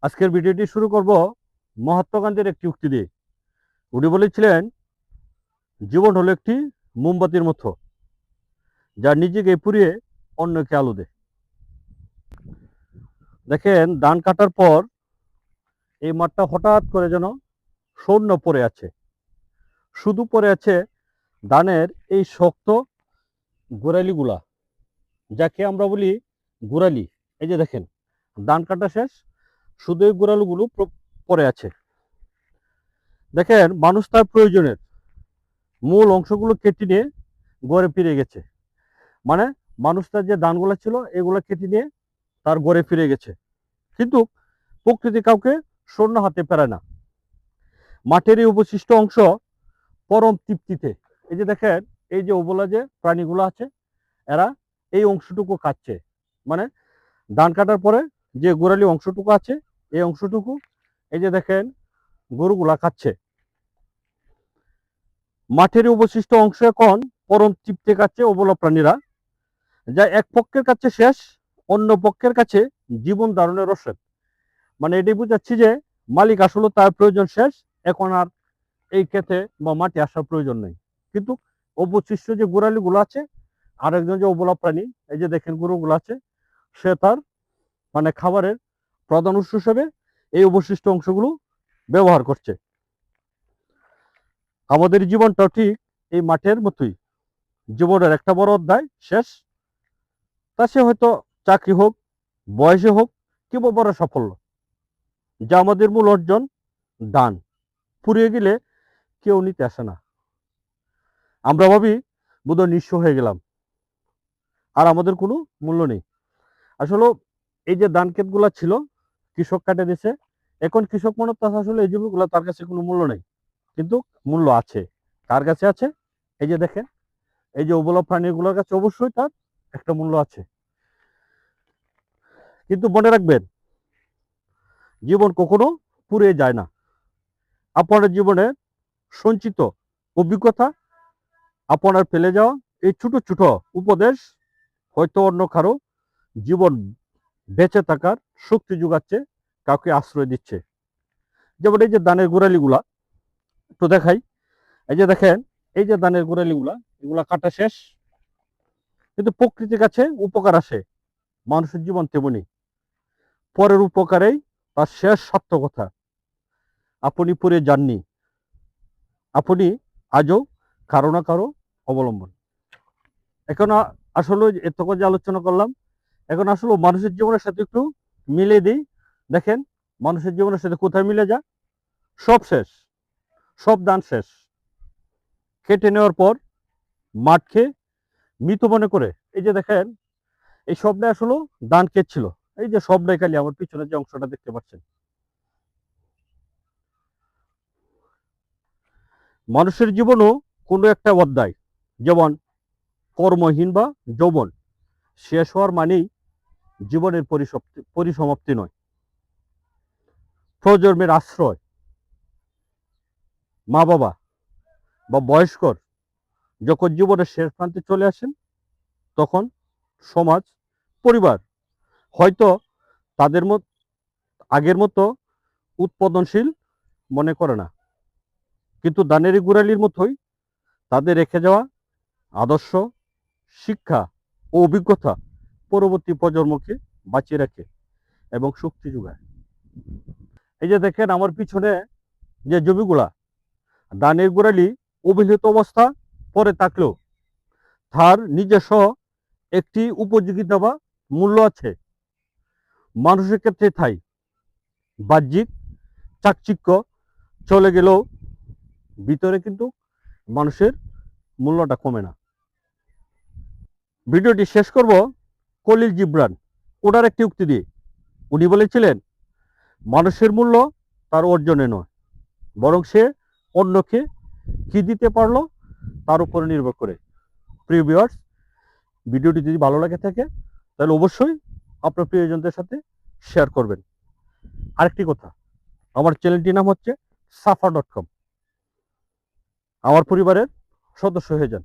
আজকের ভিডিওটি শুরু করব মহাত্মা গান্ধীর একটি উক্তি দিয়ে। উনি বলেছিলেন, জীবন হলো একটি মোমবাতির মতো, যা নিজেকে পুড়িয়ে অন্যকে আলো দেয়। দেখেন, ধান কাটার পর এই মাঠটা হঠাৎ করে যেন শূন্য পড়ে আছে। শুধু পড়ে আছে ধানের এই শক্ত গোড়ালিগুলা, যাকে আমরা বলি গোড়ালি। এই যে দেখেন, ধান কাটা শেষ, শুধু এই গোড়ালিগুলো পড়ে আছে। দেখেন, মানুষ তার প্রয়োজনের মূল অংশগুলো কেটে নিয়ে গড়ে ফিরে গেছে। মানে মানুষ তার যে ধানগুলো ছিল এগুলো কেটে নিয়ে তার গড়ে ফিরে গেছে। কিন্তু প্রকৃতি কাউকে শূন্য হাতে পেরে না। মাঠের এই অবশিষ্ট অংশ পরম তৃপ্তিতে, এই যে দেখেন, এই যে অবলা যে প্রাণীগুলো আছে, এরা এই অংশটুকু খাচ্ছে। মানে ধান কাটার পরে যে গোড়ালি অংশটুকু আছে, এই অংশটুকু এই যে দেখেন গরুগুলা খাচ্ছে। মাঠের অবশিষ্ট অংশ এখন পরম তৃপ্তি খাচ্ছে অবলা প্রাণীরা, যা এক পক্ষের কাছে শেষ, অন্য পক্ষের কাছে জীবন ধারণের রসদ। মানে এটাই বুঝাচ্ছি যে মালিক আসলে তার প্রয়োজন শেষ, এখন আর এই ক্ষেতে বা মাঠে আসার প্রয়োজন নেই। কিন্তু অবশিষ্ট যে গোড়ালিগুলো আছে, আরেকজন যে অবলা প্রাণী, এই যে দেখেন গরুগুলো আছে, সে তার মানে খাবারের প্রধান উৎস হিসেবে এই অবশিষ্ট অংশগুলো ব্যবহার করছে। আমাদের জীবনটাও ঠিক এই মাঠের মতোই। জীবনের একটা বড় অধ্যায় শেষ, তা সে হয়তো চাকরি হোক, বয়সে হোক, কিংবা বড় সাফল্য, যা আমাদের মূল অর্জন দান ফুরিয়ে গেলে কেউ নিতে আসে না। আমরা ভাবি বোধহয় নিঃস্ব হয়ে গেলাম, আর আমাদের কোনো মূল্য নেই। আসলে এই যে ধান ক্ষেতগুলো ছিল, কৃষক কাটে দিছে, এখন কৃষক মনে করতেছে আসলে এই জমিগুলো তার কাছে কোনো মূল্য নেই। কিন্তু মূল্য আছে। কার কাছে আছে? এই যে দেখেন, এই যে অবলা প্রাণীগুলোর কাছে অবশ্যই তার একটা মূল্য আছে। কিন্তু মনে রাখবেন, জীবন কখনো ফুরিয়ে যায় না। আপনার জীবনে সঞ্চিত অভিজ্ঞতা, আপনার ফেলে যাওয়া এই ছোট ছোট উপদেশ হয়তো অন্য কারো জীবন বেঁচে থাকার শক্তি যোগাচ্ছে, কাউকে আশ্রয় দিচ্ছে। যেমন এই যে ধানের গোড়ালিগুলা একটু দেখাই। এই যে দেখেন, এই যে ধানের গোড়ালিগুলা, এগুলা কাটা শেষ, কিন্তু প্রকৃতির কাছে উপকার আসে। মানুষের জীবন তেমনি, পরের উপকারেই তার শেষ সার্থকতা। আপনি পড়ে যাননি, আপনি আজও কারো না কারো অবলম্বন। এখন আসলে এতক্ষণ যে আলোচনা করলাম, এখন আসলে মানুষের জীবনের সাথে একটু মিলে দিই। দেখেন, মানুষের জীবনের সাথে কোথায় মিলে যায়? সব শেষ, সব দান শেষ, কেটে নেওয়ার পর মাঠ খেয়ে মৃত মনে করে। এই যে দেখেন, এই সবটাই আসলে ধান ক্ষেত ছিল। এই যে সবটাই খালি আমার পিছনে যে অংশটা দেখতে পাচ্ছেন। মানুষের জীবনও কোনো একটা অধ্যায়, যেমন কর্মহীন বা যৌবন শেষ হওয়ার মানেই জীবনের পরিসমাপ্তি নয়। প্রজন্মের আশ্রয়, মা বাবা বা বয়স্কর যখন জীবনের শেষ প্রান্তে চলে আসেন, তখন সমাজ, পরিবার হয়তো তাদের আগের মতো উৎপাদনশীল মনে করে না। কিন্তু দানেরি গুড়ালির মতোই তাদের রেখে যাওয়া আদর্শ, শিক্ষা ও অভিজ্ঞতা পরবর্তী প্রজন্মকে বাঁচিয়ে রাখে এবং শক্তি যোগায়। এই যে দেখেন, আমার পিছনে যে জমিগুলা, ধানের গোড়ালি অবহেলিত অবস্থা পরে থাকলেও তার নিজস্ব একটি উপযোগিতা বা মূল্য আছে। মানুষের ক্ষেত্রে তাই বাহ্যিক চাকচিক্য চলে গেলেও ভিতরে কিন্তু মানুষের মূল্যটা কমে না। ভিডিওটি শেষ করব কলিল জিব্রান ওনার একটি উক্তি দিয়ে। উনি বলেছিলেন, মানুষের মূল্য তার অর্জনে নয়, বরং সে অন্যকে কি দিতে পারলো তার উপরে নির্ভর করে। প্রিয় ভিউয়ার্স, ভিডিওটি যদি ভালো লাগে থাকে তাহলে অবশ্যই আপনার প্রিয়জনদের সাথে শেয়ার করবেন। আরেকটি কথা, আমার চ্যানেলটির নাম হচ্ছে সাফা.com। আমার পরিবারের সদস্য হয়ে যান।